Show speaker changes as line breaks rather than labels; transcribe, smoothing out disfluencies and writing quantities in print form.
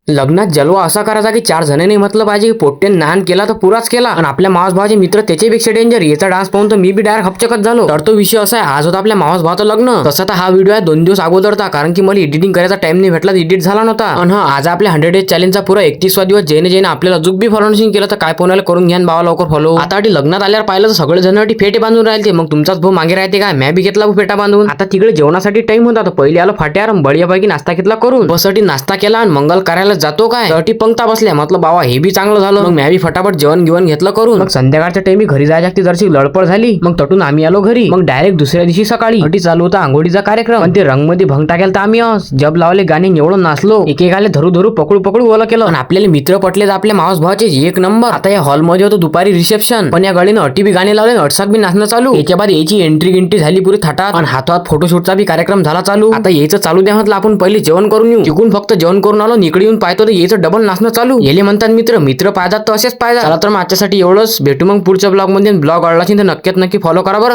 लग्नात जलवा असा करायचा की 4 जणांनी म्हटलं पाहिजे की पोट्टे नान केला तर पुराच केला. आणि आपल्या मावस भावाचे मित्र त्याच्यापेक्षा डेंजर. याचा डान्स पाहून तर मी बी डायरेक्ट हपचकत झालो. तर तो विषय असा आहे, आज होता आपल्या मावस भावाचं लग्न. तसा तर हा व्हिडिओ आहे 2 दिवस अगोदरचा, कारण की मला एडिटिंग करायचा टाइम नाही भेटला, एडिट झाला नव्हता. आणि आज आपल्या 100 डेज चॅलेंजचा पुरा 31वा दिवस. जेने आपल्याला अजून बी फॉलो नसेल केलं तर काय कोणाला करून घ्या बाबा लवकर फॉलो. आता लग्नात आल्यावर पाहिलं तर सगळे जण फेटे बांधून राहिले. मग तुमचाच भाऊ मागे राहते काय? मी बी घेतला फेटा बांधून. आता तिकडे जेवणासाठी टाइम होता तर पहिले आलो फाट्यावर बळीयापैकी नाश्ता घेतला करून. बससाठी नाश्ता केला आणि मंगल करायला जातो काय साठी पंक्ता बसल्या. म्हटलं बाबा हे बी चांगलं झालं. मग मी बी फटाफट जेवण घेतलं करून. मग संध्याकाळच्या टाइमी घरी जायच्या जरशी लडपड झाली. मग तटून आम्ही आलो घरी. मग डायरेक्ट दुसऱ्या दिवशी सकाळी अटी चालू होता आंघोळीचा कार्यक्रम. पण ते रंगमध्ये भंग टाकेल तर आम्ही जब लावले गाणे एवढं नाचलो. एकेकाले धरू पकडू ओला केलं. आणि आपल्याला मित्र पटले आपल्या मावस भावाचे एक नंबर. आता या हॉलमध्ये होतं दुपारी रिसेप्शन. पण या गाडीनं अटी बी गाणे लावले, अटसाक बी नाचणं चालू. याच्या बाद याची एंट्री झाली पुरी थाटात. आणि हातात फोटोशूटचा बी कार्यक्रम झाला चालू. आता याचं चालू द्या म्हटलं, आपण पहिले जेवण करून येऊ. तिकून फक्त जेवण करून आलो, इकडे येऊन पाहतो तर याचं डबल नाचणं चालू. येले म्हणतात मित्र पाहतात तर असेच पाहिजे. चला तर मग आजच्यासाठी एवढंच. भेटू मग पुढच्या ब्लॉग मध्ये. ब्लॉग आवडला असेल तर नक्की फॉलो करा बरं.